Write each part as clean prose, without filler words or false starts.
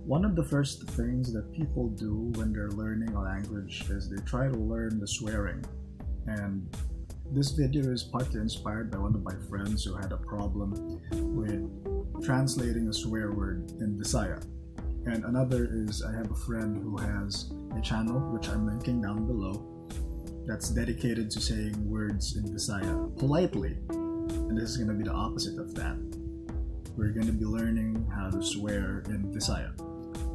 One of the first things that people do when they're learning a language is they try to learn the swearing. And this video is partly inspired by one of my friends who had a problem with translating a swear word in Visaya. And another is I have a friend who has a channel, which I'm linking down below, that's dedicated to saying words in Visaya politely. And this is going to be the opposite of that. We're going to be learning how to swear in Visaya.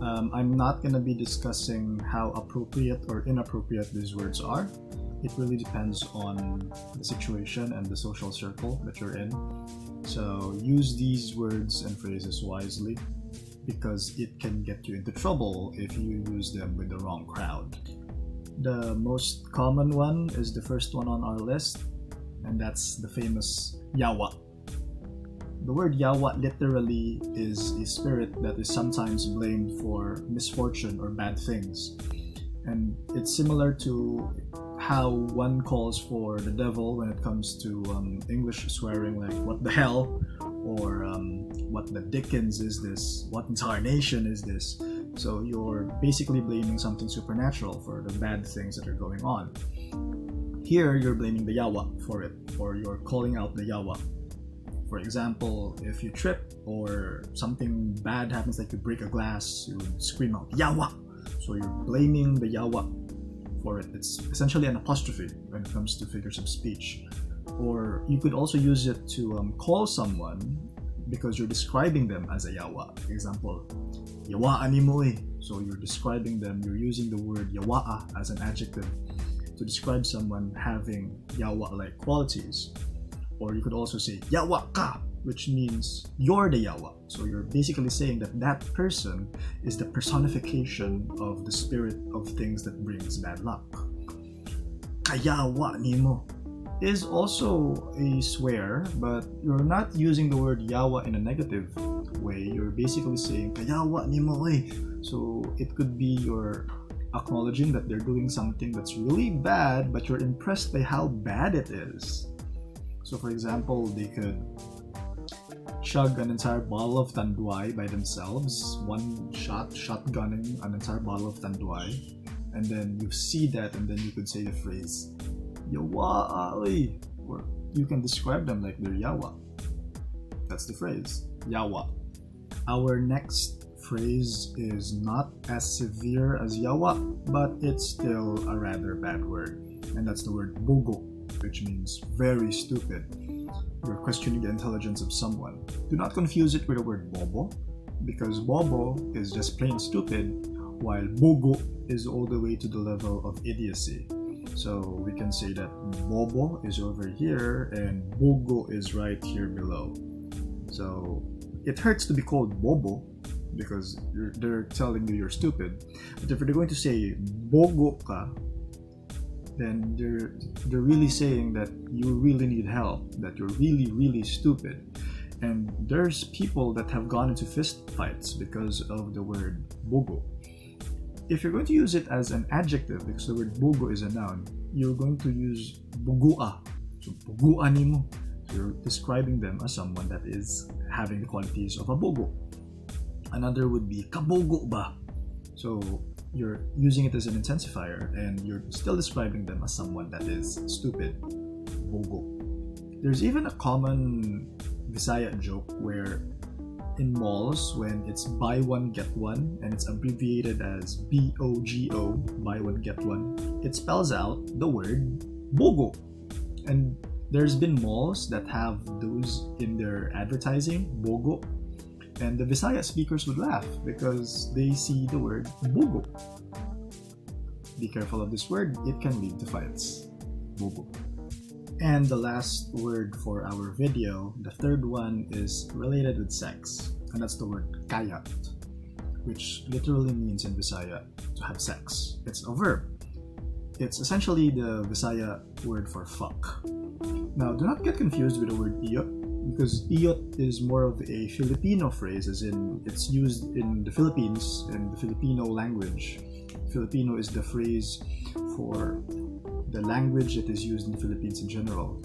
I'm not going to be discussing how appropriate or inappropriate these words are. It really depends on the situation and the social circle that you're in. So use these words and phrases wisely because it can get you into trouble if you use them with the wrong crowd. The most common one is the first one on our list, and that's the famous yawa. The word yawa literally is a spirit that is sometimes blamed for misfortune or bad things. And it's similar to how one calls for the devil when it comes to English swearing, like what the hell, or what the dickens is this, what in tarnation is this. So you're basically blaming something supernatural for the bad things that are going on. Here you're blaming the yawa for it, or you're calling out the yawa. For example, if you trip or something bad happens, like you break a glass, you scream out yawa. So you're blaming the yawa for it. It's essentially an apostrophe when it comes to figures of speech. Or you could also use it to call someone because you're describing them as a yawa. Example, yawaan mo eh. So you're describing them, you're using the word yawaa as an adjective to describe someone having yawa-like qualities. Or you could also say yawa ka, which means you're the yawa. So you're basically saying that that person is the personification of the spirit of things that brings bad luck. Kayawa nimo is also a swear, but you're not using the word yawa in a negative way. You're basically saying kayawa nimo eh. So it could be you're acknowledging that they're doing something that's really bad, but you're impressed by how bad it is. So for example, they could chug an entire bottle of tanduay by themselves, one shot, shotgunning an entire bottle of tanduay, and then you see that, and then you could say the phrase yawa, or you can describe them like they're yawa. That's the phrase, yawa. Our next phrase is not as severe as yawa, but it's still a rather bad word, and that's the word bogo, which means very stupid. You're questioning the intelligence of someone. Do not confuse it with the word bobo, because bobo is just plain stupid, while bogo is all the way to the level of idiocy. So we can say that bobo is over here and bogo is right here below. So it hurts to be called bobo because they're telling you you're stupid. But if they're going to say bogo ka, then they're really saying that you really need help, that you're really, really stupid. And there's people that have gone into fist fights because of the word bogo. If you're going to use it as an adjective, because the word bogo is a noun, you're going to use bugua. So bugua nimo. So you're describing them as someone that is having the qualities of a bogo. Another would be kabogo ba. So you're using it as an intensifier and you're still describing them as someone that is stupid. Bogo. There's even a common Visaya joke where in malls, when it's buy one get one and it's abbreviated as BOGO, buy one get one, it spells out the word bogo. And there's been malls that have those in their advertising, bogo. And the Visaya speakers would laugh because they see the word bogo. Be careful of this word, it can lead to fights. Bogo. And the last word for our video, the third one, is related with sex. And that's the word kayat, which literally means in Visaya to have sex. It's a verb. It's essentially the Visaya word for fuck. Now, do not get confused with the word iyot, because iyot is more of a Filipino phrase, as in it's used in the Philippines in the Filipino language. Filipino is the phrase for the language that is used in the Philippines in general.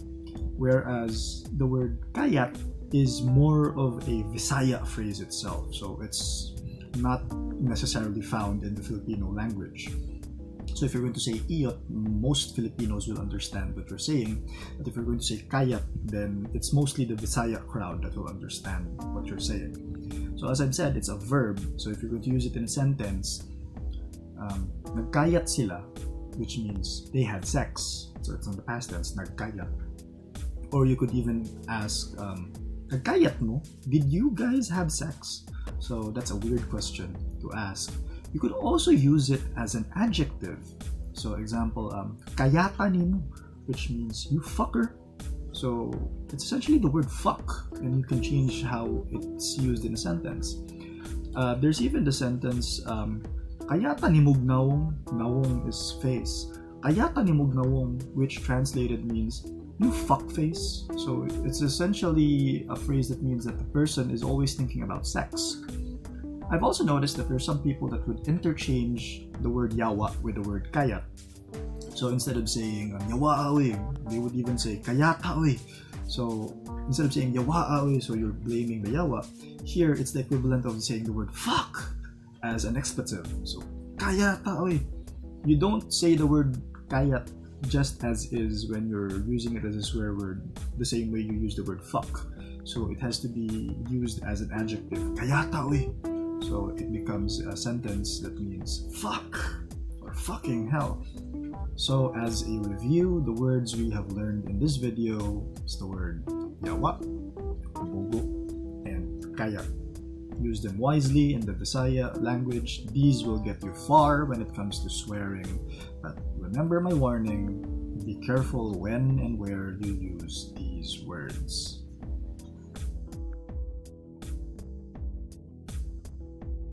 Whereas the word kayat is more of a Visaya phrase itself. So it's not necessarily found in the Filipino language. So if you're going to say iyot, most Filipinos will understand what you're saying. But if you're going to say kayat, then it's mostly the Visaya crowd that will understand what you're saying. So as I've said, it's a verb. So if you're going to use it in a sentence, nagkayat sila, which means they had sex. So it's on the past tense, nagkayat. Or you could even ask, nagkayat mo? Did you guys have sex? So that's a weird question to ask. You could also use it as an adjective. So example, kayata nimo, which means you fucker. So it's essentially the word fuck, and you can change how it's used in a sentence. There's even the sentence, kayata nimog nawong, nawong is face. Kayata nimog nawong, which translated means you fuckface. So it's essentially a phrase that means that the person is always thinking about sex. I've also noticed that there's some people that would interchange the word yawa with the word kayat. So instead of saying yawa awe, they would even say kayata awe. So instead of saying yawa awe, so you're blaming the yawa, here it's the equivalent of saying the word fuck as an expletive. So kayata awe. You don't say the word kayat just as is when you're using it as a swear word the same way you use the word fuck. So it has to be used as an adjective. Kayata awe. So it becomes a sentence that means fuck or fucking hell. So as a review, the words we have learned in this video is the word yawa, bogo, and kaya. Use them wisely in the Visaya language. These will get you far when it comes to swearing. But remember my warning, be careful when and where you use these words.